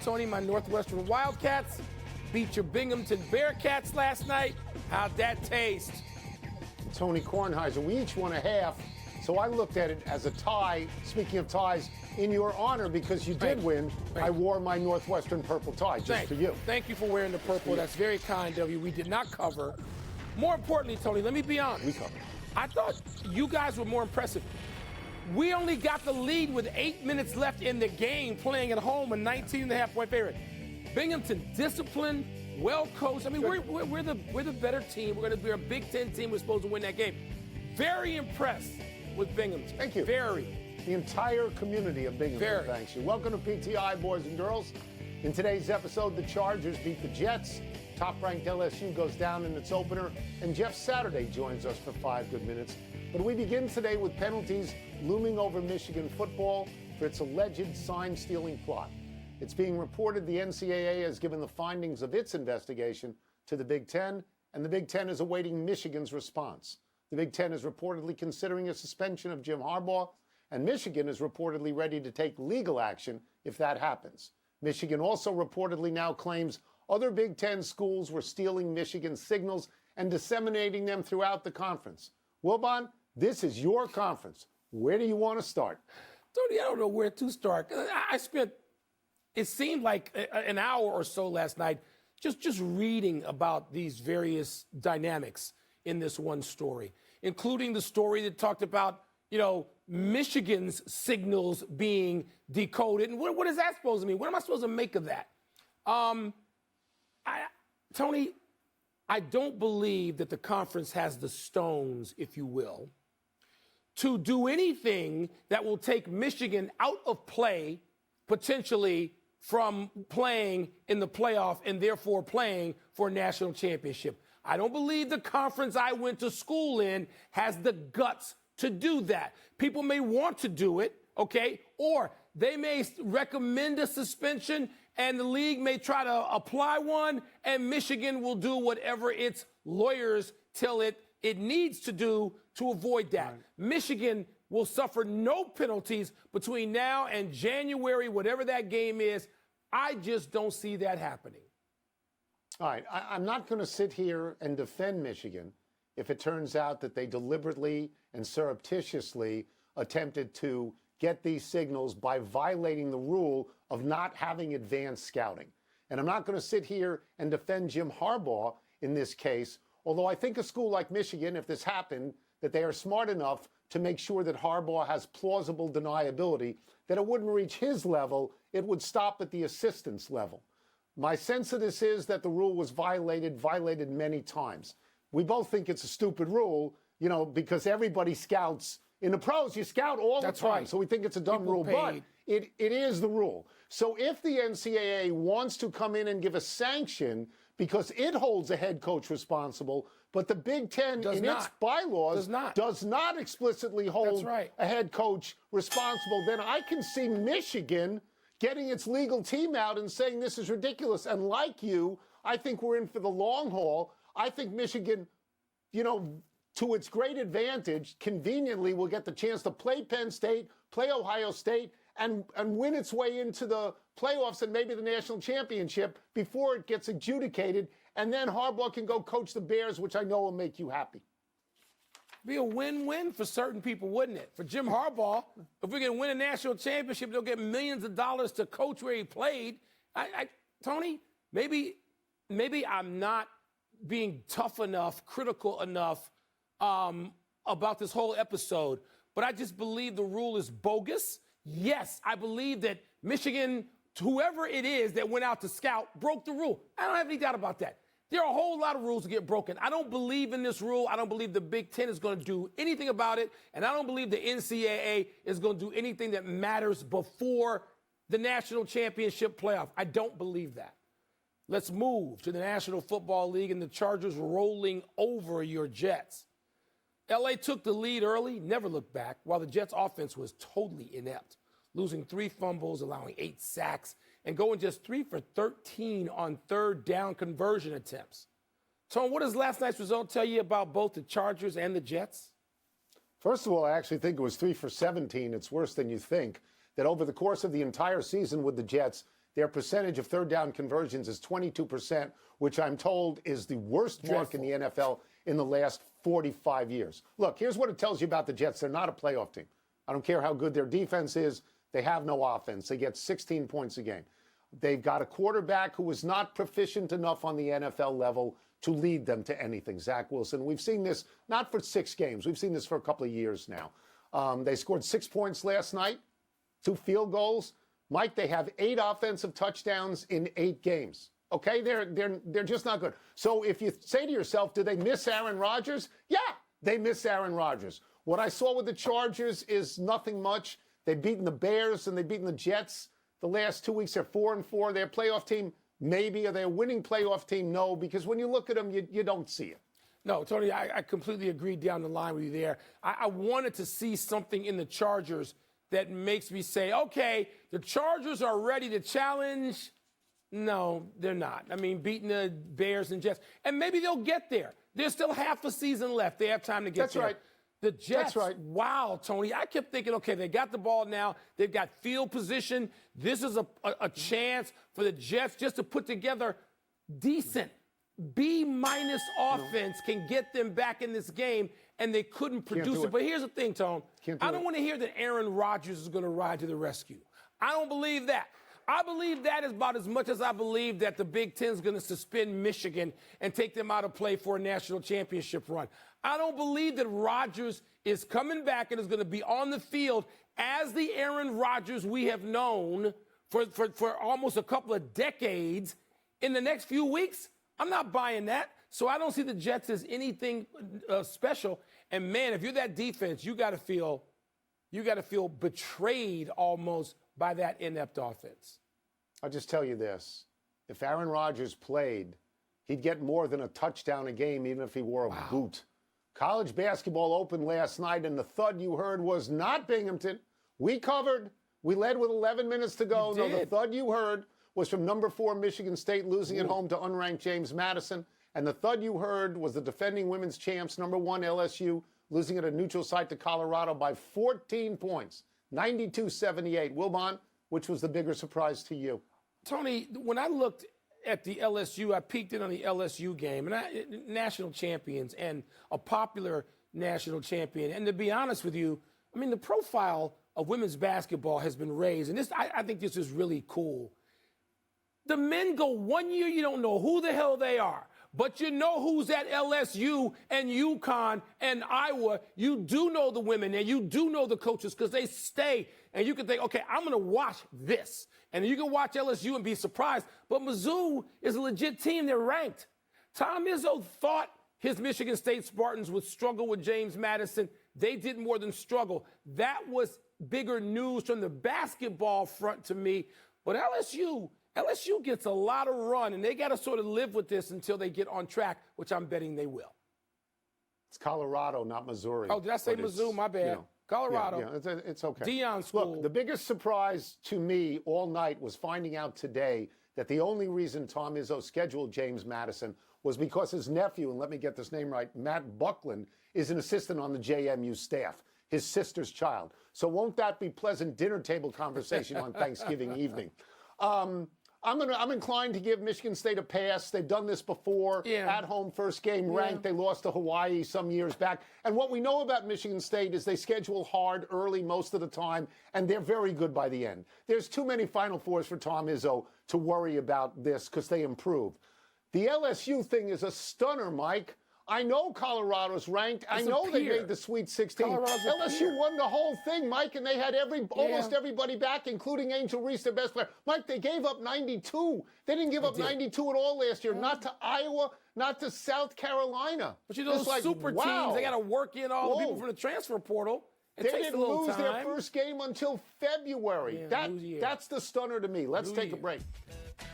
Tony, my Northwestern Wildcats beat your Binghamton Bearcats last night. How'd that taste? Tony Kornheiser, we each won a half, so I looked at it as a tie. Speaking of ties, in your honor, because you did win, I wore my Northwestern purple tie just for you. Thank you for wearing the purple. That's very kind of you. We did not cover. More importantly, Tony, let me be honest. We covered. I thought you guys were more impressive. We only got the lead with 8 minutes left in the game, playing at home, a 19.5-point favorite. Binghamton, disciplined, well coached. I mean, we're the better team. We're a Big Ten team. We're supposed to win that game. Very impressed with Binghamton. Thank you. Very. The entire community of Binghamton thanks you. Welcome to PTI, boys and girls. In today's episode, the Chargers beat the Jets. Top-ranked LSU goes down in its opener, and Jeff Saturday joins us for 5 good minutes. But we begin today with penalties looming over Michigan football for its alleged sign-stealing plot. It's being reported the NCAA has given the findings of its investigation to the Big Ten, and the Big Ten is awaiting Michigan's response. The Big Ten is reportedly considering a suspension of Jim Harbaugh, and Michigan is reportedly ready to take legal action if that happens. Michigan also reportedly now claims other Big Ten schools were stealing Michigan's signals and disseminating them throughout the conference. Wilbon, this is your conference. Where do you want to start? Tony, I don't know where to start. I spent, it seemed like an hour or so last night just reading about these various dynamics in this one story, including the story that talked about, Michigan's signals being decoded. And what is that supposed to mean? What am I supposed to make of that? Tony, I don't believe that the conference has the stones, if you will, to do anything that will take Michigan out of play, potentially from playing in the playoff and therefore playing for a national championship. I don't believe the conference I went to school in has the guts to do that. People may want to do it, okay, or they may recommend a suspension and the league may try to apply one, and Michigan will do whatever its lawyers tell it needs to do to avoid that. Right. Michigan will suffer no penalties between now and January, whatever that game is. I just don't see that happening. All right, I'm not going to sit here and defend Michigan if it turns out that they deliberately and surreptitiously attempted to get these signals by violating the rule of not having advanced scouting. And I'm not going to sit here and defend Jim Harbaugh in this case, although I think a school like Michigan, if this happened, that they are smart enough to make sure that Harbaugh has plausible deniability, that it wouldn't reach his level, it would stop at the assistant's level. My sense of this is that the rule was violated many times. We both think it's a stupid rule, because everybody scouts. In the pros, you scout all the time, so we think it's a dumb rule, but it is the rule. So if the NCAA wants to come in and give a sanction because it holds a head coach responsible, but the Big Ten its bylaws does not explicitly hold a head coach responsible, then I can see Michigan getting its legal team out and saying this is ridiculous. And like you, I think we're in for the long haul. I think Michigan, to its great advantage, conveniently will get the chance to play Penn State, play Ohio State, and win its way into the playoffs and maybe the national championship before it gets adjudicated. And then Harbaugh can go coach the Bears, which I know will make you happy. Be a win-win for certain people, wouldn't it? For Jim Harbaugh, if we can win a national championship, they'll get millions of dollars to coach where he played. Tony, maybe I'm not being tough enough, critical enough about this whole episode, but I just believe the rule is bogus. Yes, I believe that Michigan, whoever it is that went out to scout, broke the rule. I don't have any doubt about that. There are a whole lot of rules that get broken. I don't believe in this rule. I don't believe the Big Ten is going to do anything about it, and I don't believe the NCAA is going to do anything that matters before the national championship playoff. I don't believe that. Let's move to the National Football League and the Chargers rolling over your Jets. LA took the lead early, never looked back, while the Jets' offense was totally inept, losing 3 fumbles, allowing 8 sacks, and going just 3 for 13 on third down conversion attempts. Tone, what does last night's result tell you about both the Chargers and the Jets? First of all, I actually think it was 3 for 17. It's worse than you think. That over the course of the entire season with the Jets, their percentage of third down conversions is 22%, which I'm told is the worst mark in the NFL in the last 45 years. Look, here's what it tells you about the Jets. They're not a playoff team. I don't care how good their defense is. They have no offense. They get 16 points a game. They've got a quarterback who is not proficient enough on the NFL level to lead them to anything, Zach Wilson. We've seen this not for 6 games. We've seen this for a couple of years now. They scored 6 points last night, 2 field goals. Mike, they have 8 offensive touchdowns in 8 games. Okay, they're just not good. So if you say to yourself, do they miss Aaron Rodgers? Yeah, they miss Aaron Rodgers. What I saw with the Chargers is nothing much. They've beaten the Bears and they've beaten the Jets. The last 2 weeks, they're 4-4. They're a playoff team, maybe. Are they a winning playoff team? No, because when you look at them, you don't see it. No, Tony, I completely agree down the line with you there. I wanted to see something in the Chargers that makes me say, okay, the Chargers are ready to challenge. No, they're not. I mean, beating the Bears and Jets. And maybe they'll get there. There's still half a season left. They have time to get there. That's right. The Jets, That's right. Wow, Tony. I kept thinking, okay, they got the ball now. They've got field position. This is a chance for the Jets just to put together decent B-minus offense can get them back in this game, and they couldn't produce it. But here's the thing, Tone. I don't want to hear that Aaron Rodgers is going to ride to the rescue. I don't believe that. I believe that is about as much as I believe that the Big Ten is going to suspend Michigan and take them out of play for a national championship run. I don't believe that Rodgers is coming back and is going to be on the field as the Aaron Rodgers we have known for almost a couple of decades in the next few weeks. I'm not buying that. So I don't see the Jets as anything special. And, man, if you're that defense, you got to feel betrayed almost by that inept offense. I'll just tell you this. If Aaron Rodgers played, he'd get more than a touchdown a game even if he wore a boot. College basketball opened last night, and the thud you heard was not Binghamton. We covered. We led with 11 minutes to go. No, the thud you heard was from number 4 Michigan State losing at home to unranked James Madison. And the thud you heard was the defending women's champs, number 1 LSU, losing at a neutral site to Colorado by 14 points, 92-78. Wilbon, which was the bigger surprise to you? Tony, when I looked at the LSU, I peeked in on the LSU game, and national champions and a popular national champion. And to be honest with you, I mean, the profile of women's basketball has been raised, and this I think this is really cool. The men go 1 year, you don't know who the hell they are. But you know who's at LSU and UConn and Iowa. You do know the women and you do know the coaches because they stay. And you can think, okay, I'm going to watch this. And you can watch LSU and be surprised. But Mizzou is a legit team. They're ranked. Tom Izzo thought his Michigan State Spartans would struggle with James Madison. They did more than struggle. That was bigger news from the basketball front to me. But LSU gets a lot of run, and they got to sort of live with this until they get on track, which I'm betting they will. It's Colorado, not Missouri. Oh, did I say Mizzou? My bad. Colorado. Yeah, it's okay. Deion school. Look, the biggest surprise to me all night was finding out today that the only reason Tom Izzo scheduled James Madison was because his nephew, and let me get this name right, Matt Buckland, is an assistant on the JMU staff, his sister's child. So won't that be pleasant dinner table conversation on Thanksgiving evening? I'm inclined to give Michigan State a pass. They've done this before. At home, first game ranked. They lost to Hawaii some years back. And what we know about Michigan State is they schedule hard early most of the time, and they're very good by the end. There's too many Final Fours for Tom Izzo to worry about this because they improve. The LSU thing is a stunner, Mike. I know Colorado's ranked. I know they made the Sweet 16. LSU won the whole thing, Mike, and they had almost everybody back, including Angel Reese, their best player. Mike, they gave up 92. They didn't give up 92 at all last year. Not to Iowa, not to South Carolina. But you know, those super teams, they got to work in all the people from the transfer portal. They didn't lose their first game until February. That's the stunner to me. Let's take a break.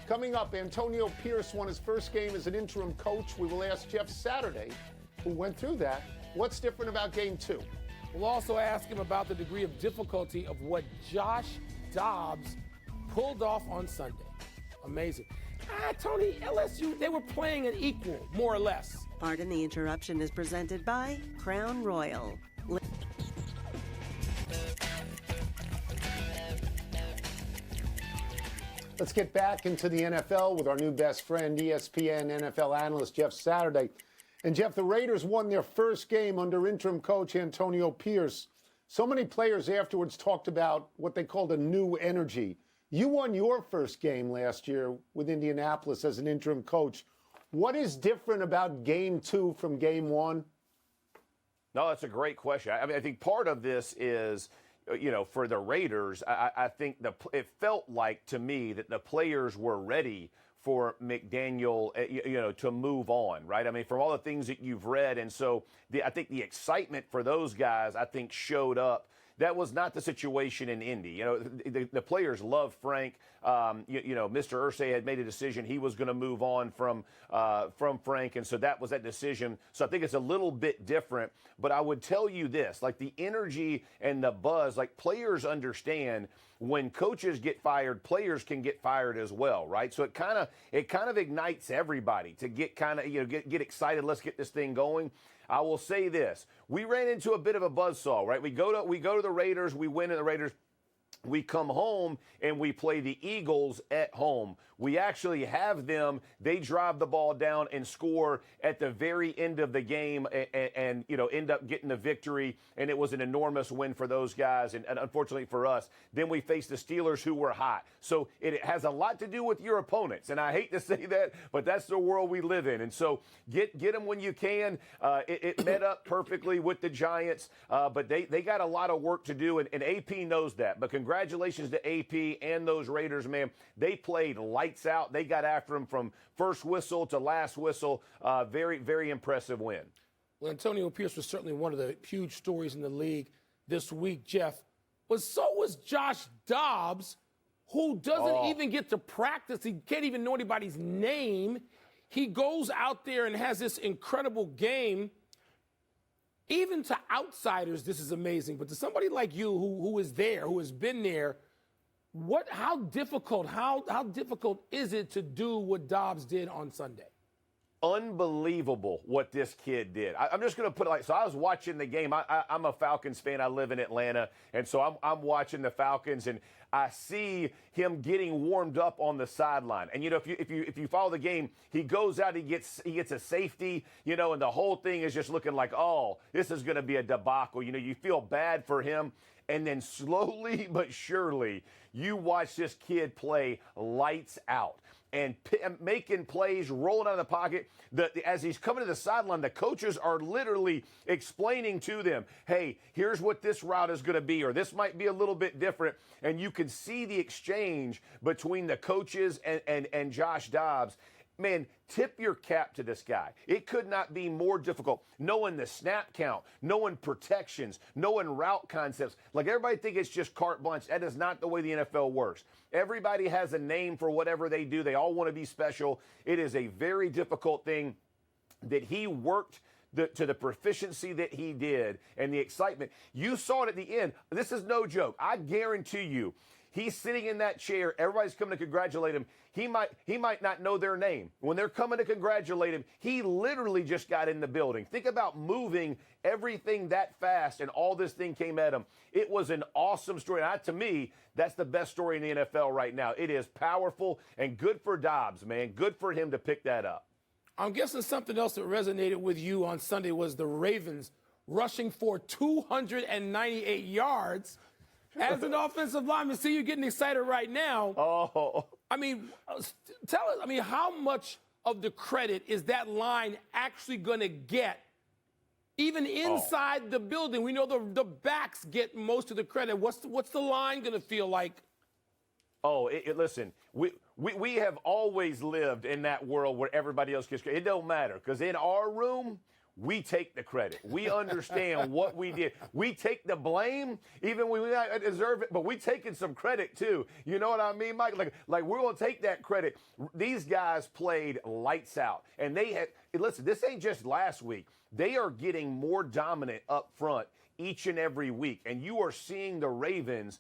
Coming up, Antonio Pierce won his first game as an interim coach. We will ask Jeff Saturday, who went through that, what's different about Game 2. We'll also ask him about the degree of difficulty of what Josh Dobbs pulled off on Sunday. Amazing. Tony, LSU, they were playing an equal, more or less. Pardon the Interruption is presented by Crown Royal. Let's get back into the NFL with our new best friend, ESPN NFL analyst Jeff Saturday. And Jeff, the Raiders won their first game under interim coach Antonio Pierce. So many players afterwards talked about what they called a new energy. You won your first game last year with Indianapolis as an interim coach. What is different about game 2 from game 1? No, that's a great question. I mean, I think part of this is, for the Raiders, I think it felt like to me that the players were ready for McDaniel, to move on, right? I mean, from all the things that you've read. And so I think the excitement for those guys, I think, showed up. That was not the situation in Indy. The players love Frank. Mr. Irsay had made a decision. He was going to move on from Frank, and so that was that decision. So I think it's a little bit different. But I would tell you this, like the energy and the buzz, like players understand when coaches get fired, players can get fired as well, right? So it kind of ignites everybody to get get excited. Let's get this thing going. I will say this. We ran into a bit of a buzzsaw, right? We go to the Raiders, we win at the Raiders. We come home and we play the Eagles at home. We actually have them. They drive the ball down and score at the very end of the game and end up getting the victory. And it was an enormous win for those guys. And unfortunately for us, then we faced the Steelers who were hot. So it has a lot to do with your opponents. And I hate to say that, but that's the world we live in. And so get them when you can. It met up perfectly with the Giants, but they got a lot of work to do. And AP knows that. But congratulations to AP and those Raiders, man. They played lights out. They got after them from first whistle to last whistle. Very, very impressive win. Well, Antonio Pierce was certainly one of the huge stories in the league this week, Jeff. But so was Josh Dobbs, who doesn't even get to practice. He can't even know anybody's name. He goes out there and has this incredible game. Even to outsiders, this is amazing. But to somebody like you who is there, who has been there, how difficult is it to do what Dobbs did on Sunday? Unbelievable what this kid did. I'm just going to put it so I was watching the game. I'm a Falcons fan. I live in Atlanta. And so I'm watching the Falcons, and I see him getting warmed up on the sideline. And, if you follow the game, he goes out, he gets a safety, and the whole thing is just looking like, oh, this is going to be a debacle. You feel bad for him. And then slowly but surely, you watch this kid play lights out and making plays, rolling out of the pocket. As he's coming to the sideline, the coaches are literally explaining to them, hey, here's what this route is going to be, or this might be a little bit different. And you can see the exchange between the coaches and Josh Dobbs. Man, tip your cap to this guy. It could not be more difficult. Knowing the snap count, knowing protections, knowing route concepts. Like everybody think it's just carte blanche. That is not the way the NFL works. Everybody has a name for whatever they do. They all want to be special. It is a very difficult thing that he worked to the proficiency that he did and the excitement. You saw it at the end. This is no joke. I guarantee you, he's sitting in that chair. Everybody's coming to congratulate him. He might not know their name. When they're coming to congratulate him, he literally just got in the building. Think about moving everything that fast, and all this thing came at him. It was an awesome story. And to me, that's the best story in the NFL right now. It is powerful and good for Dobbs, man. Good for him to pick that up. I'm guessing something else that resonated with you on Sunday was the Ravens rushing for 298 yards. As an offensive lineman, see you getting excited right now. Oh. I mean, tell us, how much of the credit is that line actually going to get, even inside the building? We know the backs get most of the credit. What's the line going to feel like? Oh, listen, we have always lived in that world where everybody else gets credit. It don't matter, because in our room, we take the credit. We understand what we did. We take the blame, even when we not deserve it, but we taking some credit too. You know what I mean, Mike? Like we're going to take that credit. These guys played lights out. And listen, this ain't just last week. They are getting more dominant up front each and every week. And you are seeing the Ravens,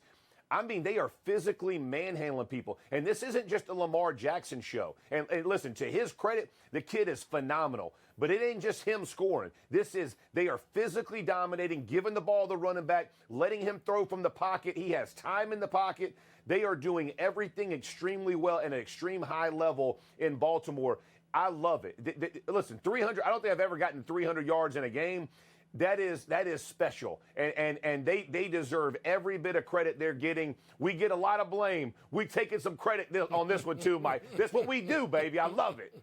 they are physically manhandling people. And this isn't just a Lamar Jackson show. And listen, to his credit, the kid is phenomenal. But it ain't just him scoring. They are physically dominating, giving the ball to the running back, letting him throw from the pocket. He has time in the pocket. They are doing everything extremely well at an extreme high level in Baltimore. I love it. Listen, 300, I don't think I've ever gotten 300 yards in a game. That is special, and they deserve every bit of credit they're getting. We get a lot of blame. We've taken some credit on this one too, Mike. That's what we do, baby. I love it.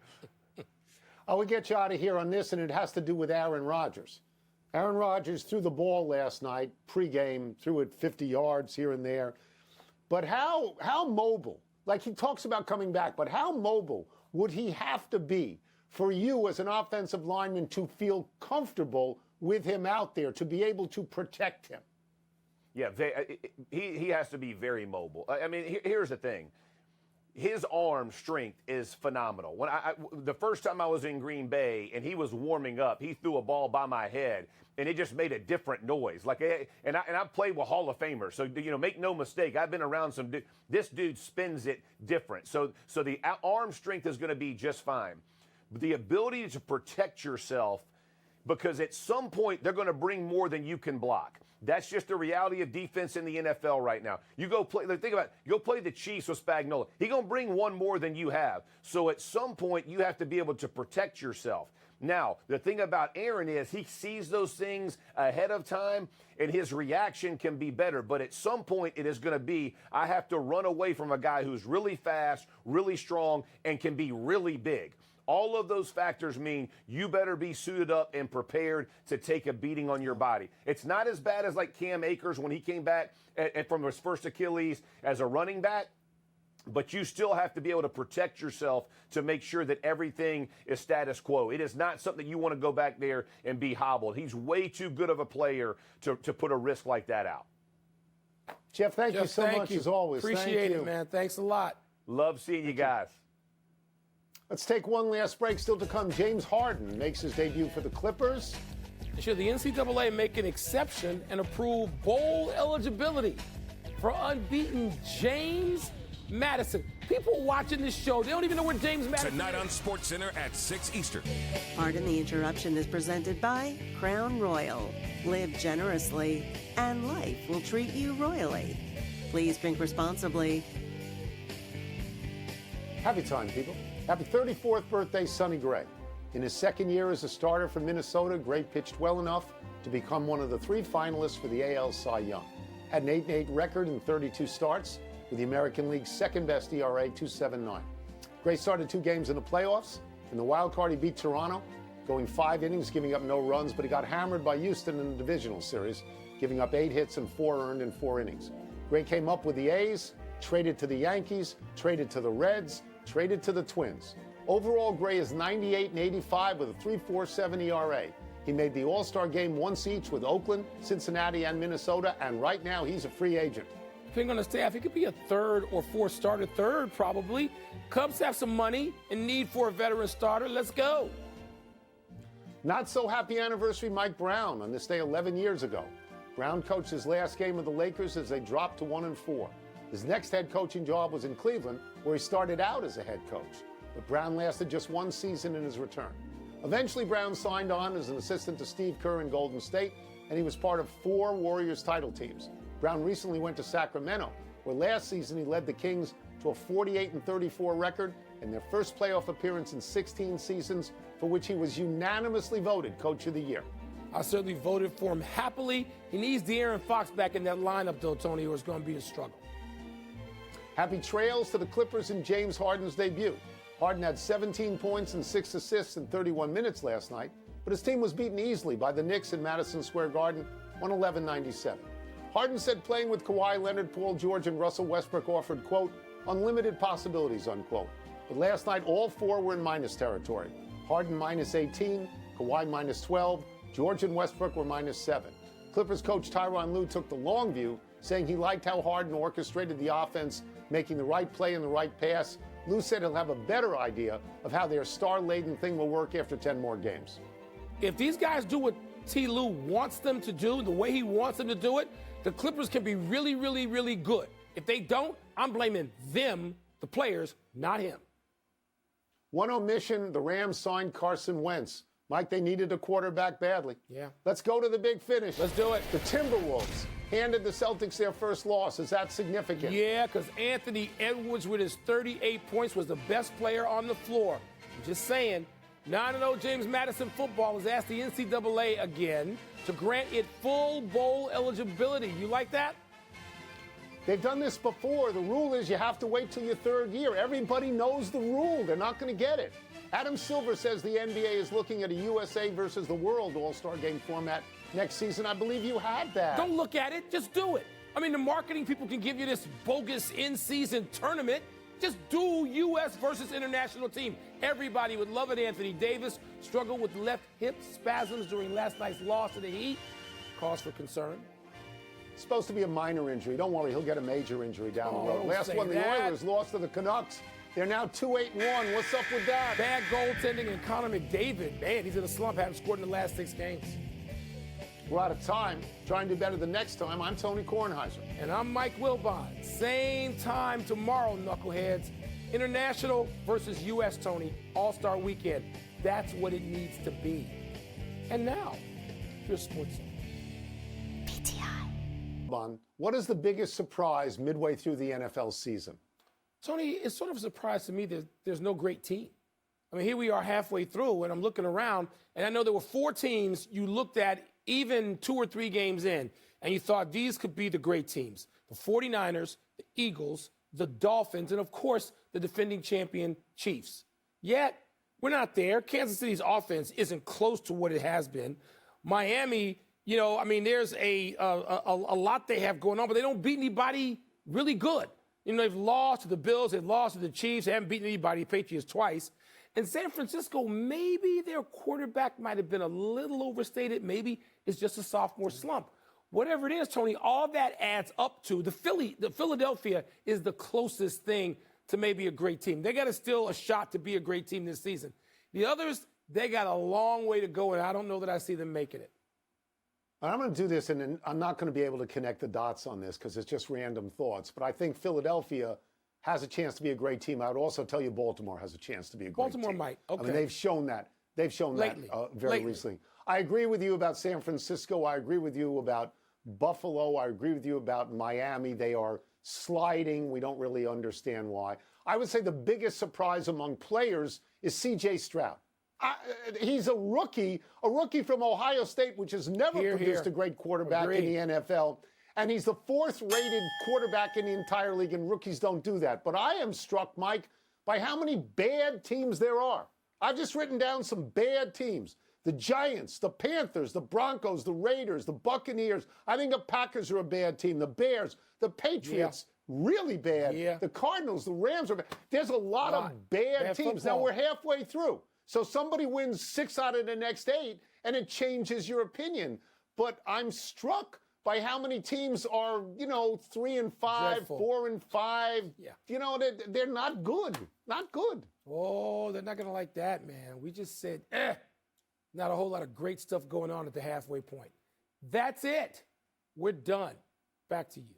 I will get you out of here on this, and it has to do with Aaron Rodgers. Aaron Rodgers threw the ball last night, pregame, threw it 50 yards here and there. But how mobile, like he talks about coming back, but how mobile would he have to be for you as an offensive lineman to feel comfortable with him out there, to be able to protect him? Yeah, he has to be very mobile. I mean, here's the thing. His arm strength is phenomenal. When the first time I was in Green Bay and he was warming up, he threw a ball by my head and it just made a different noise. And I played with Hall of Famers, so make no mistake. I've been around some. This dude spins it different. So the arm strength is going to be just fine. But the ability to protect yourself, because at some point they're going to bring more than you can block. That's just the reality of defense in the NFL right now. You go play, think about it, you go play the Chiefs with Spagnuolo. He's going to bring one more than you have. So at some point you have to be able to protect yourself. Now, the thing about Aaron is he sees those things ahead of time and his reaction can be better. But at some point it is going to be, I have to run away from a guy who's really fast, really strong, and can be really big. All of those factors mean you better be suited up and prepared to take a beating on your body. It's not as bad as like Cam Akers when he came back from his first Achilles as a running back, but you still have to be able to protect yourself to make sure that everything is status quo. It is not something you want to go back there and be hobbled. He's way too good of a player to put a risk like that out. Jeff, thank you so much as always. Appreciate it, man. Thanks a lot. Love seeing you guys. Let's take one last break. Still to come, James Harden makes his debut for the Clippers. Should the NCAA make an exception and approve bowl eligibility for unbeaten James Madison? People watching this show, they don't even know where James Madison Tonight is. on SportsCenter at 6 Eastern. Pardon the Interruption is presented by Crown Royal. Live generously, and life will treat you royally. Please drink responsibly. Happy time, people. Happy 34th birthday, Sonny Gray. In his second year as a starter for Minnesota, Gray pitched well enough to become one of the 3 finalists for the AL Cy Young. Had an 8-8 record in 32 starts, with the American League's second-best ERA, 2.79. Gray started 2 games in the playoffs. In the wild card, he beat Toronto, going 5 innings, giving up no runs, but he got hammered by Houston in the divisional series, giving up 8 hits and 4 earned in 4 innings. Gray came up with the A's, traded to the Yankees, traded to the Reds, traded to the Twins. Overall, Gray is 98 and 85 with a 3.47 ERA. He made the All-Star game once each with Oakland, Cincinnati, and Minnesota, and right now he's a free agent. Depending on the staff, he could be a 3rd or 4th starter, 3rd probably. Cubs have some money and need for a veteran starter. Let's go. Not so happy anniversary Mike Brown on this day 11 years ago. Brown coached his last game of the Lakers as they dropped to 1-4. His next head coaching job was in Cleveland, where he started out as a head coach. But Brown lasted just 1 season in his return. Eventually, Brown signed on as an assistant to Steve Kerr in Golden State, and he was part of 4 Warriors title teams. Brown recently went to Sacramento, where last season he led the Kings to a 48-34 record and their first playoff appearance in 16 seasons, for which he was unanimously voted Coach of the Year. I certainly voted for him happily. He needs De'Aaron Fox back in that lineup, though, Tony, or it's going to be a struggle. Happy trails to the Clippers in James Harden's debut. Harden had 17 points and 6 assists in 31 minutes last night, but his team was beaten easily by the Knicks in Madison Square Garden, 111-97. Harden said playing with Kawhi Leonard, Paul George, and Russell Westbrook offered, quote, unlimited possibilities, unquote. But last night, all 4 were in minus territory. Harden minus 18, Kawhi minus 12, George and Westbrook were minus 7. Clippers coach Tyronn Lue took the long view, saying he liked how Harden orchestrated the offense, making the right play and the right pass. Lue said he'll have a better idea of how their star-laden thing will work after 10 more games. If these guys do what T. Lue wants them to do, the way he wants them to do it, the Clippers can be really, really, really good. If they don't, I'm blaming them, the players, not him. One omission, the Rams signed Carson Wentz. Mike, they needed a quarterback badly. Yeah. Let's go to the big finish. Let's do it. The Timberwolves handed the Celtics their first loss. Is that significant? Yeah, because Anthony Edwards with his 38 points was the best player on the floor. I'm just saying, 9-0 James Madison football has asked the NCAA again to grant it full bowl eligibility. You like that? They've done this before. The rule is you have to wait till your third year. Everybody knows the rule. They're not going to get it. Adam Silver says the NBA is looking at a USA versus the World All-Star Game format next season. I believe you had that. Don't look at it. Just do it. I mean, the marketing people can give you this bogus in-season tournament. Just do U.S. versus international team. Everybody would love it. Anthony Davis struggled with left hip spasms during last night's loss to the Heat. Cause for concern. It's supposed to be a minor injury. Don't worry, he'll get a major injury down the road. Don't Last say one, the that. Oilers lost to the Canucks. They're now 2-8-1. What's up with that? Bad goaltending and Connor McDavid. Man, he's in a slump. Haven't scored in the last 6 games. We're out of time. Try and do better the next time. I'm Tony Kornheiser. And I'm Mike Wilbon. Same time tomorrow, knuckleheads. International versus U.S., Tony. All-Star weekend. That's what it needs to be. And now, your sports. What is the biggest surprise midway through the NFL season? Tony, it's sort of a surprise to me that there's no great team. I mean, here we are halfway through, and I'm looking around, and I know there were 4 teams you looked at even 2 or 3 games in, and you thought these could be the great teams. The 49ers, the Eagles, the Dolphins, and, of course, the defending champion Chiefs. Yet, we're not there. Kansas City's offense isn't close to what it has been. Miami, you know, I mean, there's a lot they have going on, but they don't beat anybody really good. You know, they've lost to the Bills, they've lost to the Chiefs, they haven't beaten anybody, Patriots twice. And San Francisco, maybe their quarterback might have been a little overstated. Maybe it's just a sophomore slump. Whatever it is, Tony, all that adds up to the Philadelphia is the closest thing to maybe a great team. They got still a shot to be a great team this season. The others, they got a long way to go, and I don't know that I see them making it. I'm going to do this, and I'm not going to be able to connect the dots on this because it's just random thoughts. But I think Philadelphia has a chance to be a great team. I would also tell you Baltimore has a chance to be a great team. Baltimore might. Okay. I mean, they've shown that. They've shown Lately. that very recently. I agree with you about San Francisco. I agree with you about Buffalo. I agree with you about Miami. They are sliding. We don't really understand why. I would say the biggest surprise among players is C.J. Stroud. He's a rookie from Ohio State, which has never produced a great quarterback in the NFL. And he's the 4th-rated quarterback in the entire league, and rookies don't do that. But I am struck, Mike, by how many bad teams there are. I've just written down some bad teams. The Giants, the Panthers, the Broncos, the Raiders, the Buccaneers. I think the Packers are a bad team. The Bears, the Patriots, really bad. Yeah. The Cardinals, the Rams are bad. There's a lot of bad teams. Football. Now, we're halfway through. So somebody wins 6 out of the next 8, and it changes your opinion. But I'm struck by how many teams are, 3-5, Dreadful. 4-5. Yeah. They're not good. Not good. Oh, they're not going to like that, man. We just said, not a whole lot of great stuff going on at the halfway point. That's it. We're done. Back to you.